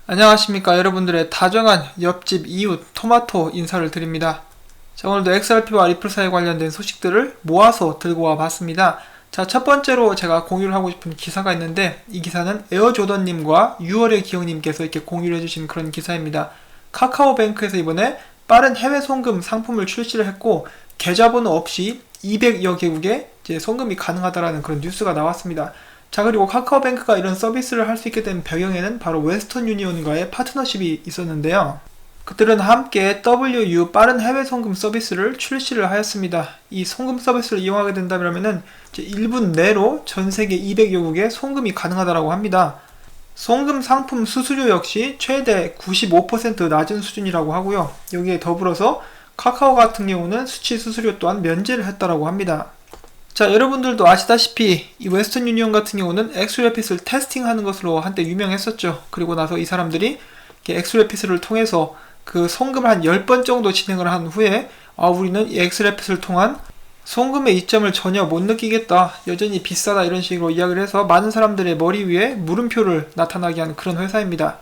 안녕하십니까 여러분들의 다정한 옆집 이웃 토마토 인사를 드립니다. 자, 오늘도 XRP와 리플사에 관련된 소식들을 모아서 들고 와 봤습니다. 자, 첫 번째로 제가 공유를 하고 싶은 기사가 있는데, 이 기사는 에어조던님과 6월의 기영님께서 이렇게 공유를 해주신 그런 기사입니다. 카카오뱅크에서 이번에 빠른 해외 송금 상품을 출시를 했고, 계좌번호 없이 200여 개국에 이제 송금이 가능하다라는 그런 뉴스가 나왔습니다. 자, 그리고 카카오뱅크가 이런 서비스를 할 수 있게 된 배경에는 바로 웨스턴 유니온과의 파트너십이 있었는데요. 그들은 함께 WU 빠른 해외 송금 서비스를 출시를 하였습니다. 이 송금 서비스를 이용하게 된다면은 1분 내로 전 세계 200여국에 송금이 가능하다고 합니다. 송금 상품 수수료 역시 최대 95% 낮은 수준이라고 하고요. 여기에 더불어서 카카오 같은 경우는 수치 수수료 또한 면제를 했다고 합니다. 자, 여러분들도 아시다시피 이 웨스턴 유니온 같은 경우는 엑스레핏을 테스팅하는 것으로 한때 유명했었죠. 그리고 나서 이 사람들이 엑스레핏을 통해서 그 송금을 한 10번 정도 진행을 한 후에 우리는 이 엑스레핏을 통한 송금의 이점을 전혀 못 느끼겠다, 여전히 비싸다, 이런 식으로 이야기를 해서 많은 사람들의 머리 위에 물음표를 나타나게 하는 그런 회사입니다.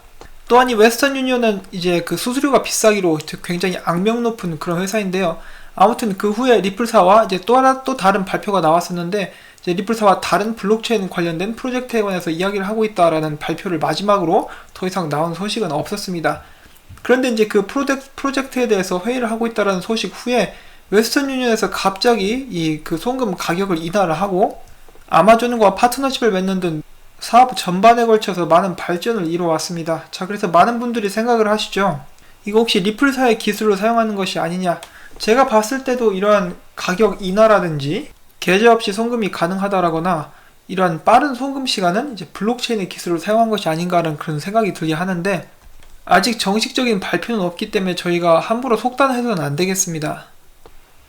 또한 이 웨스턴 유니온은 이제 그 수수료가 비싸기로 굉장히 악명 높은 그런 회사인데요. 아무튼 그 후에 리플사와 이제 또 다른 발표가 나왔었는데, 이제 리플사와 다른 블록체인 관련된 프로젝트에 관해서 이야기를 하고 있다라는 발표를 마지막으로 더 이상 나온 소식은 없었습니다. 그런데 이제 그 프로젝트에 대해서 회의를 하고 있다라는 소식 후에 웨스턴 유니온에서 갑자기 이 그 송금 가격을 인하를 하고 아마존과 파트너십을 맺는 등 사업 전반에 걸쳐서 많은 발전을 이루어왔습니다. 자, 그래서 많은 분들이 생각을 하시죠. 이거 혹시 리플사의 기술을 사용하는 것이 아니냐? 제가 봤을 때도 이러한 가격 인하라든지 계좌 없이 송금이 가능하다라거나 이러한 빠른 송금 시간은 이제 블록체인의 기술을 사용한 것이 아닌가라는 그런 생각이 들게 하는데, 아직 정식적인 발표는 없기 때문에 저희가 함부로 속단해서는 안 되겠습니다.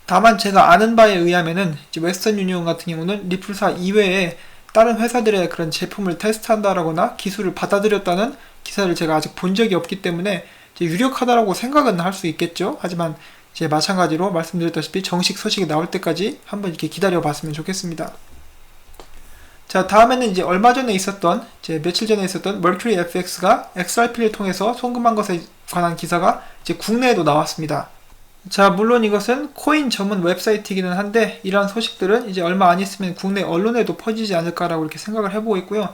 다만 제가 아는 바에 의하면은 이제 웨스턴 유니온 같은 경우는 리플사 이외에 다른 회사들의 그런 제품을 테스트한다라거나 기술을 받아들였다는 기사를 제가 아직 본 적이 없기 때문에 이제 유력하다라고 생각은 할 수 있겠죠. 하지만 이제 마찬가지로 말씀드렸다시피 정식 소식이 나올 때까지 한번 이렇게 기다려 봤으면 좋겠습니다. 자, 다음에는 이제 얼마 전에 있었던, 이제 며칠 전에 있었던 머큐리 FX가 XRP를 통해서 송금한 것에 관한 기사가 이제 국내에도 나왔습니다. 자, 물론 이것은 코인 전문 웹사이트이기는 한데, 이러한 소식들은 이제 얼마 안 있으면 국내 언론에도 퍼지지 않을까라고 이렇게 생각을 해보고 있고요.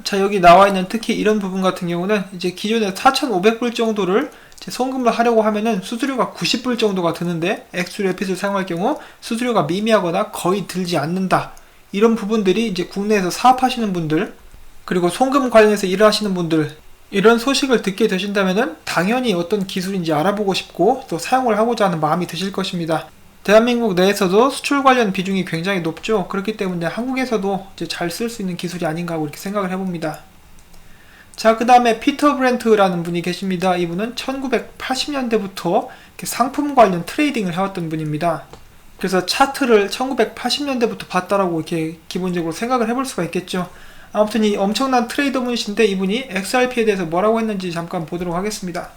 자, 여기 나와 있는 특히 이런 부분 같은 경우는 이제 기존에 4,500불 정도를 송금을 하려고 하면은 수수료가 90불 정도가 드는데, 엑스레핏을 사용할 경우 수수료가 미미하거나 거의 들지 않는다. 이런 부분들이 이제 국내에서 사업하시는 분들, 그리고 송금 관련해서 일을 하시는 분들, 이런 소식을 듣게 되신다면은 당연히 어떤 기술인지 알아보고 싶고 또 사용을 하고자 하는 마음이 드실 것입니다. 대한민국 내에서도 수출 관련 비중이 굉장히 높죠. 그렇기 때문에 한국에서도 이제 잘 쓸 수 있는 기술이 아닌가 하고 이렇게 생각을 해봅니다. 자, 그 다음에 피터 브렌트라는 분이 계십니다. 이분은 1980년대부터 상품 관련 트레이딩을 해왔던 분입니다. 그래서 차트를 1980년대부터 봤다라고 이렇게 기본적으로 생각을 해볼 수가 있겠죠. 아무튼 이 엄청난 트레이더 분이신데, 이분이 XRP에 대해서 뭐라고 했는지 잠깐 보도록 하겠습니다.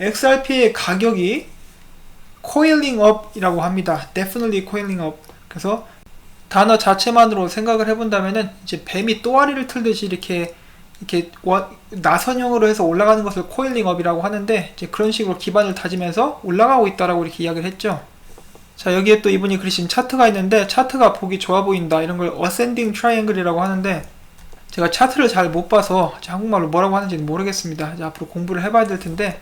XRP의 가격이 coiling up이라고 합니다. Definitely coiling up. 그래서 단어 자체만으로 생각을 해본다면은 이제 뱀이 또아리를 틀듯이 이렇게 나선형으로 해서 올라가는 것을 coiling up이라고 하는데, 이제 그런 식으로 기반을 다지면서 올라가고 있다라고 이렇게 이야기를 했죠. 자, 여기에 또 이분이 그리신 차트가 있는데, 차트가 보기 좋아 보인다, 이런 걸 ascending triangle이라고 하는데, 제가 차트를 잘 못 봐서 한국말로 뭐라고 하는지는 모르겠습니다. 이제 앞으로 공부를 해봐야 될 텐데,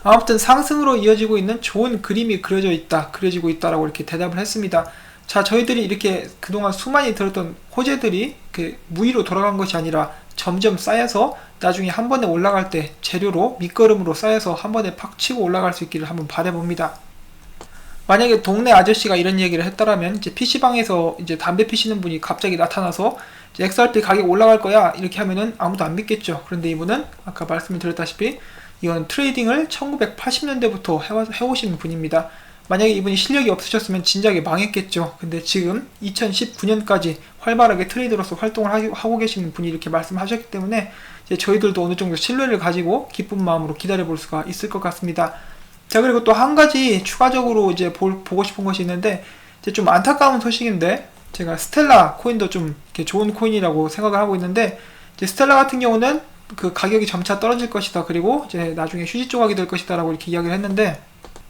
아무튼 상승으로 이어지고 있는 좋은 그림이 그려지고 있다라고 이렇게 대답을 했습니다. 자, 저희들이 이렇게 그동안 수많이 들었던 호재들이 무의로 돌아간 것이 아니라 점점 쌓여서 나중에 한 번에 올라갈 때 재료로 밑거름으로 쌓여서 한 번에 팍 치고 올라갈 수 있기를 한번 바라봅니다. 만약에 동네 아저씨가 이런 얘기를 했다라면, 이제 PC방에서 이제 담배 피시는 분이 갑자기 나타나서 이제 XRP 가격 올라갈 거야, 이렇게 하면은 아무도 안 믿겠죠. 그런데 이분은 아까 말씀드렸다시피 이건 트레이딩을 1980년대부터 해오신 분입니다. 만약에 이분이 실력이 없으셨으면 진작에 망했겠죠. 근데 지금 2019년까지 활발하게 트레이더로서 활동을 하고 계시는 분이 이렇게 말씀하셨기 때문에 이제 저희들도 어느 정도 신뢰를 가지고 기쁜 마음으로 기다려볼 수가 있을 것 같습니다. 자, 그리고 또 한 가지 추가적으로 이제 보고 싶은 것이 있는데, 이제 좀 안타까운 소식인데, 제가 스텔라 코인도 좀 이렇게 좋은 코인이라고 생각을 하고 있는데, 이제 스텔라 같은 경우는 그 가격이 점차 떨어질 것이다. 그리고 이제 나중에 휴지 조각이 될 것이다 라고 이렇게 이야기를 했는데,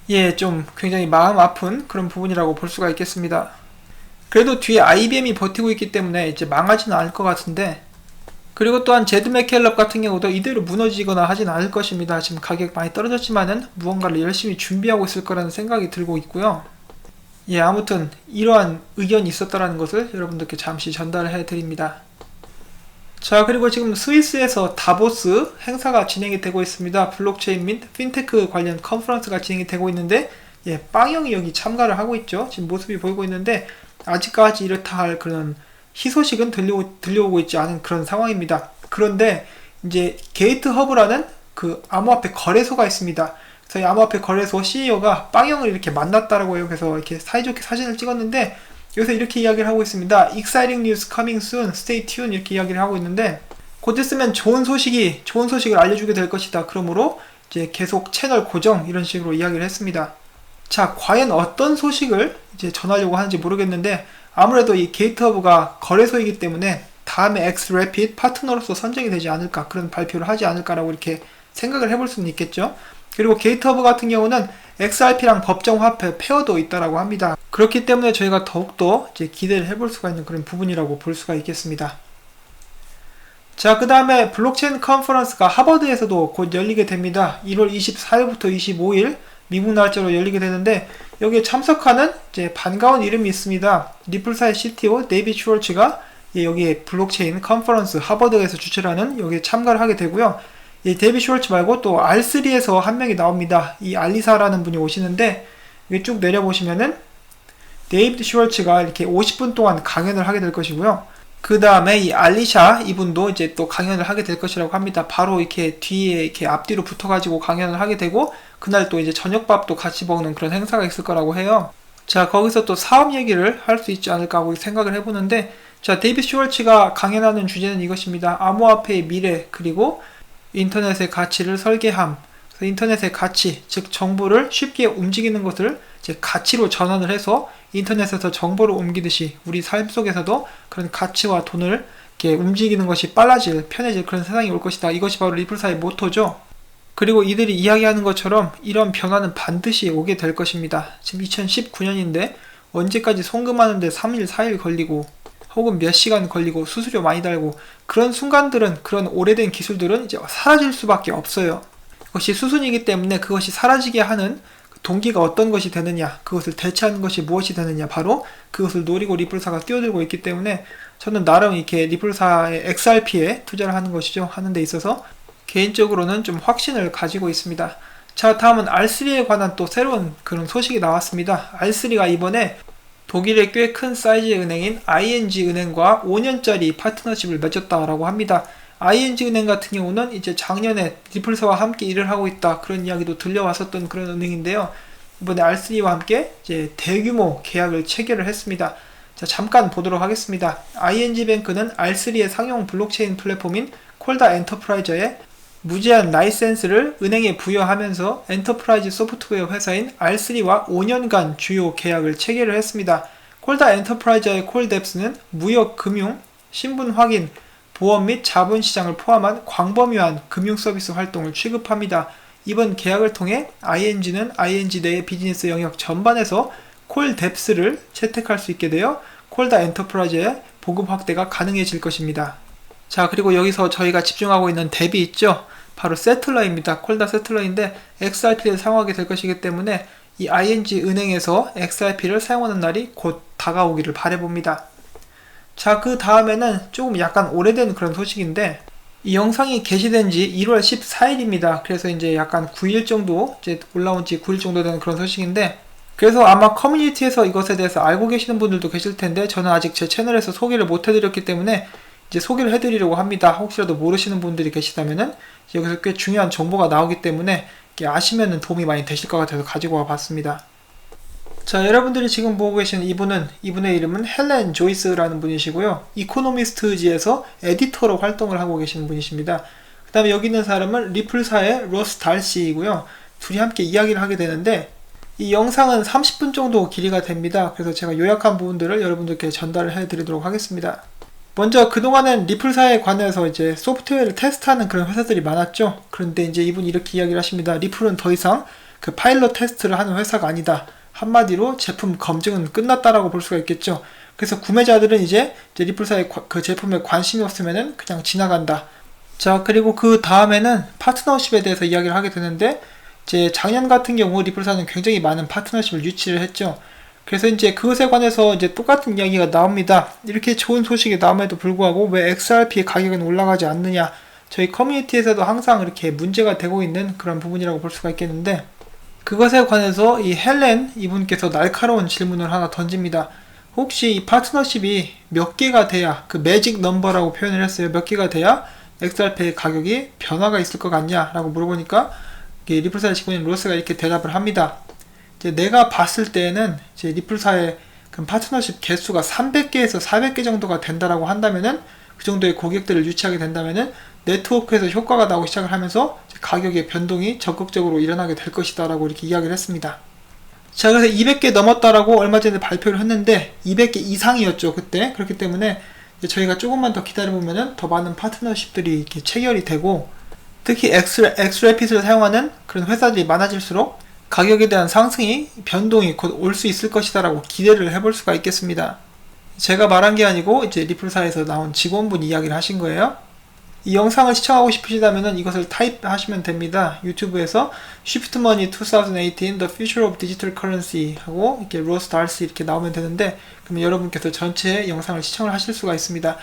예, 좀 굉장히 마음 아픈 그런 부분이라고 볼 수가 있겠습니다. 그래도 뒤에 IBM이 버티고 있기 때문에 이제 망하지는 않을 것 같은데, 그리고 또한 제드 맥켈럽 같은 경우도 이대로 무너지거나 하진 않을 것입니다. 지금 가격 많이 떨어졌지만은 무언가를 열심히 준비하고 있을 거라는 생각이 들고 있고요. 예, 아무튼 이러한 의견이 있었다라는 것을 여러분들께 잠시 전달을 해드립니다. 자, 그리고 지금 스위스에서 다보스 행사가 진행이 되고 있습니다. 블록체인 및 핀테크 관련 컨퍼런스가 진행이 되고 있는데, 예, 빵형이 여기 참가를 하고 있죠. 지금 모습이 보이고 있는데, 아직까지 이렇다 할 그런 희소식은 들려오고 있지 않은 그런 상황입니다. 그런데 이제 게이트 허브라는 그 암호화폐 거래소가 있습니다. 그래서 이 암호화폐 거래소 CEO가 빵형을 이렇게 만났다라고 해요. 그래서 이렇게 사이좋게 사진을 찍었는데, 여기서 이렇게 이야기를 하고 있습니다. Exciting news coming soon. Stay tuned. 이렇게 이야기를 하고 있는데, 곧 있으면 좋은 소식을 알려주게 될 것이다. 그러므로 이제 계속 채널 고정 이런 식으로 이야기를 했습니다. 자, 과연 어떤 소식을 이제 전하려고 하는지 모르겠는데, 아무래도 이 게이트허브가 거래소이기 때문에 다음에 엑스래피드 파트너로서 선정이 되지 않을까, 그런 발표를 하지 않을까라고 이렇게 생각을 해볼 수는 있겠죠. 그리고 게이트허브 같은 경우는 XRP랑 법정 화폐 페어도 있다라고 합니다. 그렇기 때문에 저희가 더욱더 이제 기대를 해볼 수가 있는 그런 부분이라고 볼 수가 있겠습니다. 자, 그 다음에 블록체인 컨퍼런스가 하버드에서도 곧 열리게 됩니다. 1월 24일부터 25일 미국 날짜로 열리게 되는데, 여기에 참석하는 이제 반가운 이름이 있습니다. 리플사의 CTO 데이빗 슈월츠가 여기에 블록체인 컨퍼런스 하버드에서 주최를 하는 여기에 참가를 하게 되고요. 이 데이빗 슈월츠 말고 또 R3에서 한 명이 나옵니다. 이 알리사라는 분이 오시는데, 여기 쭉 내려보시면은 데이빗 슈월츠가 이렇게 50분 동안 강연을 하게 될 것이고요. 그 다음에 이 알리샤 이분도 이제 또 강연을 하게 될 것이라고 합니다. 바로 이렇게 뒤에 이렇게 앞뒤로 붙어가지고 강연을 하게 되고, 그날 또 이제 저녁밥도 같이 먹는 그런 행사가 있을 거라고 해요. 자, 거기서 또 사업 얘기를 할 수 있지 않을까 하고 생각을 해보는데, 자, 데이빗 슈월츠가 강연하는 주제는 이것입니다. 암호화폐의 미래, 그리고 인터넷의 가치를 설계함. 그래서 인터넷의 가치, 즉 정보를 쉽게 움직이는 것을 이제 가치로 전환을 해서 인터넷에서 정보를 옮기듯이 우리 삶 속에서도 그런 가치와 돈을 이렇게 움직이는 것이 빨라질, 편해질 그런 세상이 올 것이다. 이것이 바로 리플사의 모토죠. 그리고 이들이 이야기하는 것처럼 이런 변화는 반드시 오게 될 것입니다. 지금 2019년인데 언제까지 송금하는데 3일, 4일 걸리고 혹은 몇 시간 걸리고 수수료 많이 달고, 그런 순간들은, 그런 오래된 기술들은 이제 사라질 수밖에 없어요. 그것이 수순이기 때문에 그것이 사라지게 하는 동기가 어떤 것이 되느냐, 그것을 대체하는 것이 무엇이 되느냐, 바로 그것을 노리고 리플사가 뛰어들고 있기 때문에 저는 나름 이렇게 리플사의 XRP에 투자를 하는 것이죠. 하는 데 있어서 개인적으로는 좀 확신을 가지고 있습니다. 자, 다음은 R3에 관한 또 새로운 그런 소식이 나왔습니다. R3가 이번에 독일의 꽤 큰 사이즈의 은행인 ING 은행과 5년짜리 파트너십을 맺었다라고 합니다. ING 은행 같은 경우는 이제 작년에 리플사와 함께 일을 하고 있다, 그런 이야기도 들려왔었던 그런 은행인데요. 이번에 R3와 함께 이제 대규모 계약을 체결을 했습니다. 자, 잠깐 보도록 하겠습니다. ING 뱅크는 R3의 상용 블록체인 플랫폼인 콜다 엔터프라이저에 무제한 라이센스를 은행에 부여하면서 엔터프라이즈 소프트웨어 회사인 R3와 5년간 주요 계약을 체결을 했습니다. 콜다 엔터프라이저의 콜뎁스는 무역, 금융, 신분 확인, 보험 및 자본시장을 포함한 광범위한 금융서비스 활동을 취급합니다. 이번 계약을 통해 ING는 ING 내의 비즈니스 영역 전반에서 콜뎁스를 채택할 수 있게 되어 콜다 엔터프라이즈의 보급 확대가 가능해질 것입니다. 자, 그리고 여기서 저희가 집중하고 있는 뎁이 있죠. 바로 세틀러입니다. 콜다 세틀러인데 XRP를 사용하게 될 것이기 때문에 이 ING 은행에서 XRP를 사용하는 날이 곧 다가오기를 바라봅니다. 자, 그 다음에는 조금 약간 오래된 그런 소식인데, 이 영상이 게시된 지 1월 14일입니다. 그래서 이제 약간 9일 정도, 이제 올라온 지 9일 정도 되는 그런 소식인데, 그래서 아마 커뮤니티에서 이것에 대해서 알고 계시는 분들도 계실 텐데, 저는 아직 제 채널에서 소개를 못 해드렸기 때문에 이제 소개를 해드리려고 합니다. 혹시라도 모르시는 분들이 계시다면은 여기서 꽤 중요한 정보가 나오기 때문에 아시면은 도움이 많이 되실 것 같아서 가지고 와 봤습니다. 자, 여러분들이 지금 보고 계시는 이분의 이름은 헬렌 조이스라는 분이시고요. 이코노미스트지에서 에디터로 활동을 하고 계시는 분이십니다. 그 다음에 여기 있는 사람은 리플사의 로스 달시이고요. 둘이 함께 이야기를 하게 되는데, 이 영상은 30분 정도 길이가 됩니다. 그래서 제가 요약한 부분들을 여러분들께 전달을 해드리도록 하겠습니다. 먼저 그동안은 리플사에 관해서 이제 소프트웨어를 테스트하는 그런 회사들이 많았죠. 그런데 이제 이분이 이렇게 이야기를 하십니다. 리플은 더 이상 그 파일럿 테스트를 하는 회사가 아니다. 한마디로 제품 검증은 끝났다라고 볼 수가 있겠죠. 그래서 구매자들은 이제 리플사의 그 제품에 관심이 없으면은 그냥 지나간다. 자, 그리고 그 다음에는 파트너십에 대해서 이야기를 하게 되는데, 이제 작년 같은 경우 리플사는 굉장히 많은 파트너십을 유치를 했죠. 그래서 이제 그것에 관해서 이제 똑같은 이야기가 나옵니다. 이렇게 좋은 소식이 나옴에도 불구하고 왜 XRP의 가격은 올라가지 않느냐. 저희 커뮤니티에서도 항상 이렇게 문제가 되고 있는 그런 부분이라고 볼 수가 있겠는데, 그것에 관해서 이 헬렌 이분께서 날카로운 질문을 하나 던집니다. 혹시 이 파트너십이 몇 개가 돼야, 그 매직 넘버라고 표현을 했어요. 몇 개가 돼야 XRP의 가격이 변화가 있을 것 같냐 라고 물어보니까 리플사의 직원인 로스가 이렇게 대답을 합니다. 이제 내가 봤을 때에는 이제 리플사의 그 파트너십 개수가 300개에서 400개 정도가 된다라고 한다면은, 그 정도의 고객들을 유치하게 된다면은 네트워크에서 효과가 나오기 시작을 하면서 가격의 변동이 적극적으로 일어나게 될 것이다 라고 이렇게 이야기를 했습니다. 자, 그래서 200개 넘었다라고 얼마 전에 발표를 했는데 200개 이상이었죠 그때. 그렇기 때문에 저희가 조금만 더 기다려보면은 더 많은 파트너십들이 이렇게 체결이 되고, 특히 엑스래핏을 사용하는 그런 회사들이 많아질수록 가격에 대한 상승이, 변동이 곧 올 수 있을 것이다 라고 기대를 해볼 수가 있겠습니다. 제가 말한 게 아니고 이제 리플사에서 나온 직원분이 이야기를 하신 거예요. 이 영상을 시청하고 싶으시다면 이것을 타입하시면 됩니다. 유튜브에서 Shift Money 2018 The Future of Digital Currency 하고 이렇게 로스 달시 이렇게 나오면 되는데, 그러면 여러분께서 전체 영상을 시청을 하실 수가 있습니다.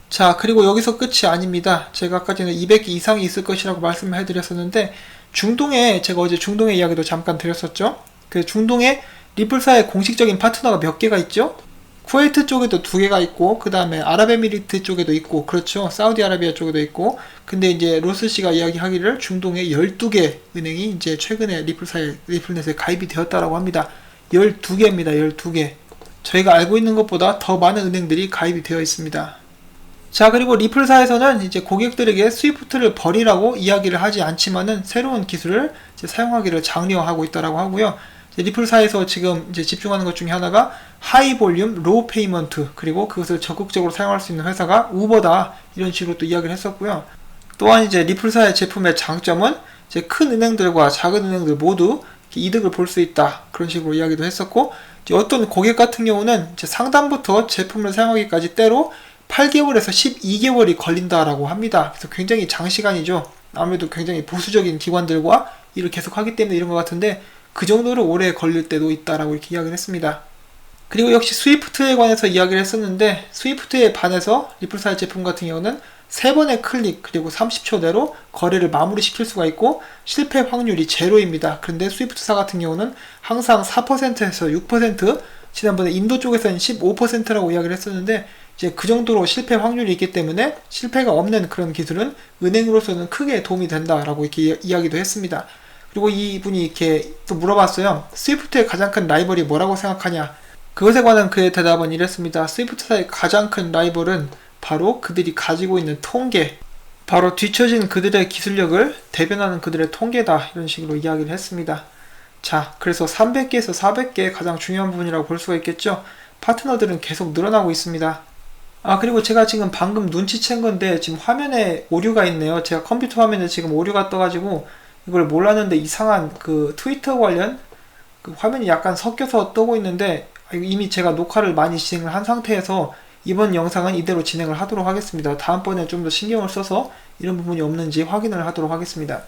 자, 그리고 여기서 끝이 아닙니다. 제가 아까 전에 200개 이상이 있을 것이라고 말씀을 해드렸었는데, 중동에, 제가 어제 중동의 이야기도 잠깐 드렸었죠. 그 중동에 리플사의 공식적인 파트너가 몇 개가 있죠? 쿠웨이트 쪽에도 2개가 있고, 그 다음에 아랍에미리트 쪽에도 있고, 그렇죠. 사우디아라비아 쪽에도 있고. 근데 이제 로스 씨가 이야기하기를 중동에 12개 은행이 이제 최근에 리플넷에 가입이 되었다라고 합니다. 12개입니다. 12개. 저희가 알고 있는 것보다 더 많은 은행들이 가입이 되어 있습니다. 자, 그리고 리플사에서는 이제 고객들에게 스위프트를 버리라고 이야기를 하지 않지만은 새로운 기술을 이제 사용하기를 장려하고 있다라고 하고요. 리플사에서 지금 이제 집중하는 것 중에 하나가 하이 볼륨, 로우 페이먼트, 그리고 그것을 적극적으로 사용할 수 있는 회사가 우버다, 이런 식으로 또 이야기를 했었고요. 또한 이제 리플사의 제품의 장점은 이제 큰 은행들과 작은 은행들 모두 이득을 볼 수 있다, 그런 식으로 이야기도 했었고, 이제 어떤 고객 같은 경우는 이제 상담부터 제품을 사용하기까지 때로 8개월에서 12개월이 걸린다라고 합니다. 그래서 굉장히 장시간이죠. 아무래도 굉장히 보수적인 기관들과 일을 계속 하기 때문에 이런 것 같은데, 그 정도로 오래 걸릴 때도 있다라고 이렇게 이야기를 했습니다. 그리고 역시 스위프트에 관해서 이야기를 했었는데, 스위프트에 반해서 리플사의 제품 같은 경우는 3번의 클릭 그리고 30초 내로 거래를 마무리 시킬 수가 있고, 실패 확률이 제로입니다. 그런데 스위프트사 같은 경우는 항상 4%에서 6%, 지난번에 인도 쪽에서는 15%라고 이야기를 했었는데, 이제 그 정도로 실패 확률이 있기 때문에 실패가 없는 그런 기술은 은행으로서는 크게 도움이 된다라고 이렇게 이야기도 했습니다. 그리고 이분이 이렇게 또 물어봤어요. 스위프트의 가장 큰 라이벌이 뭐라고 생각하냐? 그것에 관한 그의 대답은 이랬습니다. 스위프트사의 가장 큰 라이벌은 바로 그들이 가지고 있는 통계, 바로 뒤처진 그들의 기술력을 대변하는 그들의 통계다, 이런 식으로 이야기를 했습니다. 자, 그래서 300개에서 400개 가장 중요한 부분이라고 볼 수가 있겠죠. 파트너들은 계속 늘어나고 있습니다. 아, 그리고 제가 지금 방금 눈치챈 건데 지금 화면에 오류가 있네요. 제가 컴퓨터 화면에 지금 오류가 떠가지고 이걸 몰랐는데, 이상한 그 트위터 관련 그 화면이 약간 섞여서 뜨고 있는데, 이미 제가 녹화를 많이 진행을 한 상태에서 이번 영상은 이대로 진행을 하도록 하겠습니다. 다음번에 좀 더 신경을 써서 이런 부분이 없는지 확인을 하도록 하겠습니다.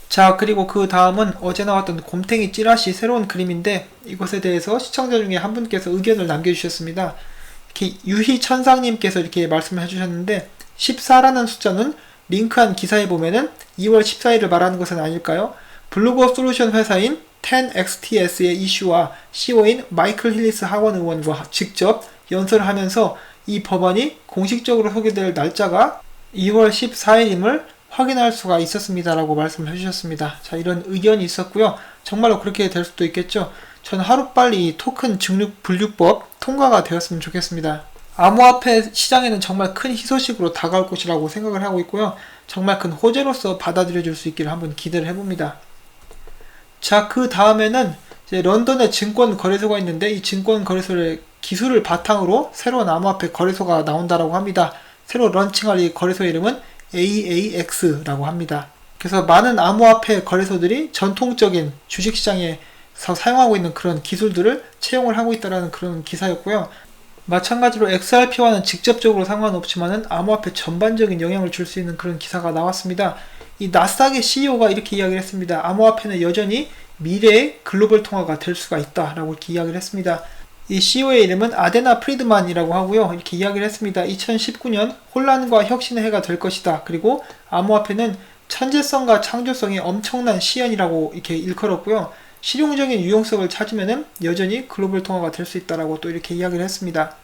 자, 그리고 그 다음은 어제 나왔던 곰탱이 찌라시 새로운 그림인데, 이것에 대해서 시청자 중에 한 분께서 의견을 남겨주셨습니다. 이렇게 유희천상님께서 이렇게 말씀을 해주셨는데, 14라는 숫자는 링크한 기사에 보면은 2월 14일을 말하는 것은 아닐까요? 블루거 솔루션 회사인 10XTS의 이슈와 CEO인 마이클 힐리스 학원 의원과 직접 연설을 하면서 이 법안이 공식적으로 소개될 날짜가 2월 14일임을 확인할 수가 있었습니다 라고 말씀을 해주셨습니다. 자, 이런 의견이 있었고요. 정말로 그렇게 될 수도 있겠죠. 저는 하루빨리 토큰 증류 분류법 통과가 되었으면 좋겠습니다. 암호화폐 시장에는 정말 큰 희소식으로 다가올 것이라고 생각을 하고 있고요. 정말 큰 호재로서 받아들여질 수 있기를 한번 기대를 해봅니다. 자, 그 다음에는 이제 런던에 증권 거래소가 있는데, 이 증권 거래소의 기술을 바탕으로 새로운 암호화폐 거래소가 나온다라고 합니다. 새로 런칭할 이 거래소 이름은 AAX라고 합니다. 그래서 많은 암호화폐 거래소들이 전통적인 주식시장에서 사용하고 있는 그런 기술들을 채용을 하고 있다는 그런 기사였고요. 마찬가지로 XRP와는 직접적으로 상관없지만은 암호화폐 전반적인 영향을 줄 수 있는 그런 기사가 나왔습니다. 이 나스닥의 CEO가 이렇게 이야기를 했습니다. 암호화폐는 여전히 미래의 글로벌 통화가 될 수가 있다라고 이렇게 이야기를 했습니다. 이 CEO의 이름은 아데나 프리드만이라고 하고요. 이렇게 이야기를 했습니다. 2019년 혼란과 혁신의 해가 될 것이다. 그리고 암호화폐는 천재성과 창조성이 엄청난 시연이라고 이렇게 일컬었고요. 실용적인 유용성을 찾으면은 여전히 글로벌 통화가 될 수 있다라고 또 이렇게 이야기를 했습니다.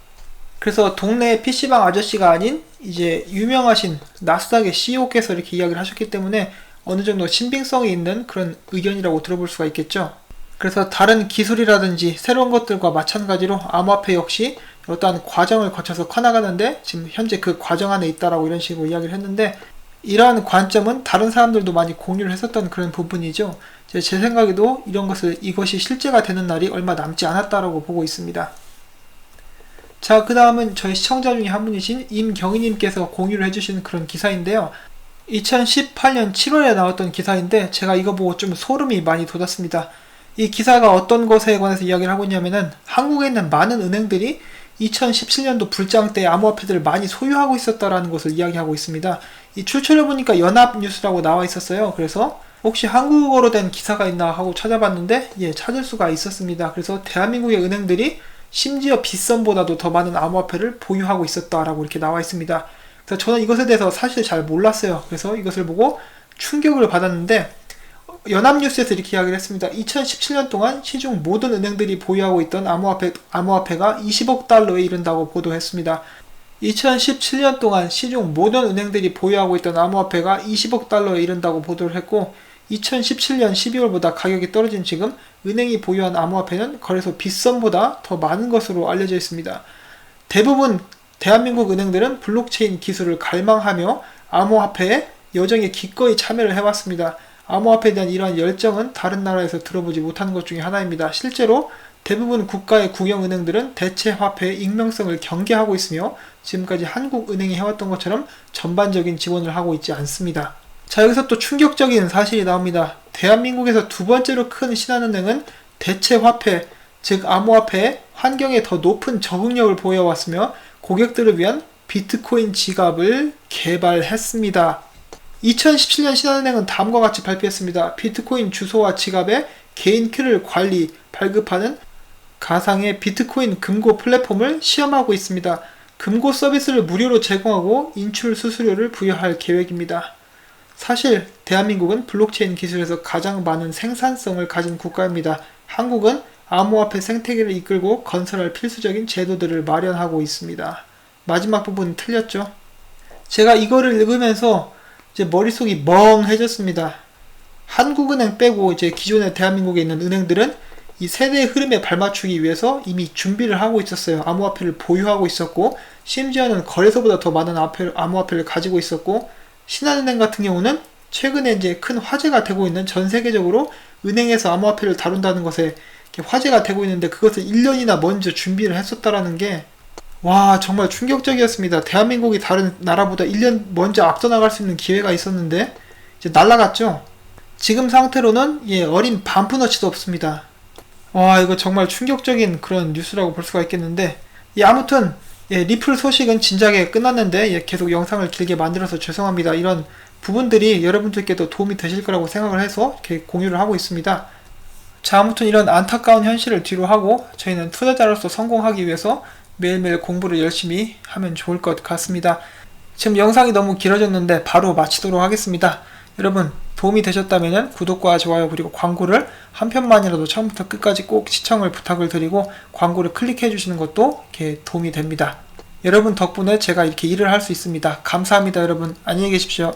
그래서 동네 PC방 아저씨가 아닌 이제 유명하신 나스닥의 CEO께서 이렇게 이야기를 하셨기 때문에 어느 정도 신빙성이 있는 그런 의견이라고 들어볼 수가 있겠죠. 그래서 다른 기술이라든지 새로운 것들과 마찬가지로 암호화폐 역시 어떠한 과정을 거쳐서 커나가는데 지금 현재 그 과정 안에 있다라고 이런 식으로 이야기를 했는데, 이러한 관점은 다른 사람들도 많이 공유를 했었던 그런 부분이죠. 제 생각에도 이것이 실제가 되는 날이 얼마 남지 않았다라고 보고 있습니다. 자, 그 다음은 저희 시청자 중에 한 분이신 임경희님께서 공유를 해주신 그런 기사인데요. 2018년 7월에 나왔던 기사인데 제가 이거 보고 좀 소름이 많이 돋았습니다. 이 기사가 어떤 것에 관해서 이야기를 하고 있냐면은 한국에 있는 많은 은행들이 2017년도 불장 때 암호화폐들을 많이 소유하고 있었다라는 것을 이야기하고 있습니다. 이 출처를 보니까 연합뉴스라고 나와 있었어요. 그래서 혹시 한국어로 된 기사가 있나 하고 찾아봤는데 찾을 수가 있었습니다. 그래서 대한민국의 은행들이 심지어 빗썸보다도 더 많은 암호화폐를 보유하고 있었다라고 이렇게 나와 있습니다. 그래서 저는 이것에 대해서 사실 잘 몰랐어요. 그래서 이것을 보고 충격을 받았는데, 연합뉴스에서 이렇게 이야기를 했습니다. 2017년 동안 시중 모든 은행들이 보유하고 있던 암호화폐가 20억 달러에 이른다고 보도했습니다. 2017년 동안 시중 모든 은행들이 보유하고 있던 암호화폐가 20억 달러에 이른다고 보도를 했고, 2017년 12월보다 가격이 떨어진 지금 은행이 보유한 암호화폐는 거래소 빗썸보다 더 많은 것으로 알려져 있습니다. 대부분 대한민국 은행들은 블록체인 기술을 갈망하며 암호화폐에 여정에 기꺼이 참여를 해왔습니다. 암호화폐에 대한 이러한 열정은 다른 나라에서 들어보지 못하는 것 중에 하나입니다. 실제로 대부분 국가의 국영은행들은 대체 화폐의 익명성을 경계하고 있으며 지금까지 한국은행이 해왔던 것처럼 전반적인 지원을 하고 있지 않습니다. 자, 여기서 또 충격적인 사실이 나옵니다. 대한민국에서 두 번째로 큰 신한은행은 대체 화폐, 즉 암호화폐의 환경에 더 높은 적응력을 보여왔으며 고객들을 위한 비트코인 지갑을 개발했습니다. 2017년 신한은행은 다음과 같이 발표했습니다. 비트코인 주소와 지갑에 개인 키를 관리, 발급하는 가상의 비트코인 금고 플랫폼을 시험하고 있습니다. 금고 서비스를 무료로 제공하고 인출 수수료를 부여할 계획입니다. 사실 대한민국은 블록체인 기술에서 가장 많은 생산성을 가진 국가입니다. 한국은 암호화폐 생태계를 이끌고 건설할 필수적인 제도들을 마련하고 있습니다. 마지막 부분 틀렸죠? 제가 이거를 읽으면서 이제 머릿속이 멍해졌습니다. 한국은행 빼고 이제 기존의 대한민국에 있는 은행들은 이 세대의 흐름에 발맞추기 위해서 이미 준비를 하고 있었어요. 암호화폐를 보유하고 있었고, 심지어는 거래소보다 더 많은 암호화폐를 가지고 있었고, 신한은행 같은 경우는 최근에 이제 큰 화제가 되고 있는, 전 세계적으로 은행에서 암호화폐를 다룬다는 것에 화제가 되고 있는데 그것을 1년이나 먼저 준비를 했었다라는 게 정말 충격적이었습니다. 대한민국이 다른 나라보다 1년 먼저 앞서 나갈 수 있는 기회가 있었는데 이제 날아갔죠. 지금 상태로는 어린 반푼어치도 없습니다. 이거 정말 충격적인 그런 뉴스라고 볼 수가 있겠는데, 아무튼 리플 소식은 진작에 끝났는데 계속 영상을 길게 만들어서 죄송합니다. 이런 부분들이 여러분들께도 도움이 되실 거라고 생각을 해서 이렇게 공유를 하고 있습니다. 자, 아무튼 이런 안타까운 현실을 뒤로 하고 저희는 투자자로서 성공하기 위해서 매일매일 공부를 열심히 하면 좋을 것 같습니다. 지금 영상이 너무 길어졌는데 바로 마치도록 하겠습니다. 여러분 도움이 되셨다면 구독과 좋아요 그리고 광고를 한 편만이라도 처음부터 끝까지 꼭 시청을 부탁을 드리고 광고를 클릭해 주시는 것도 이렇게 도움이 됩니다. 여러분 덕분에 제가 이렇게 일을 할 수 있습니다. 감사합니다. 여러분 안녕히 계십시오.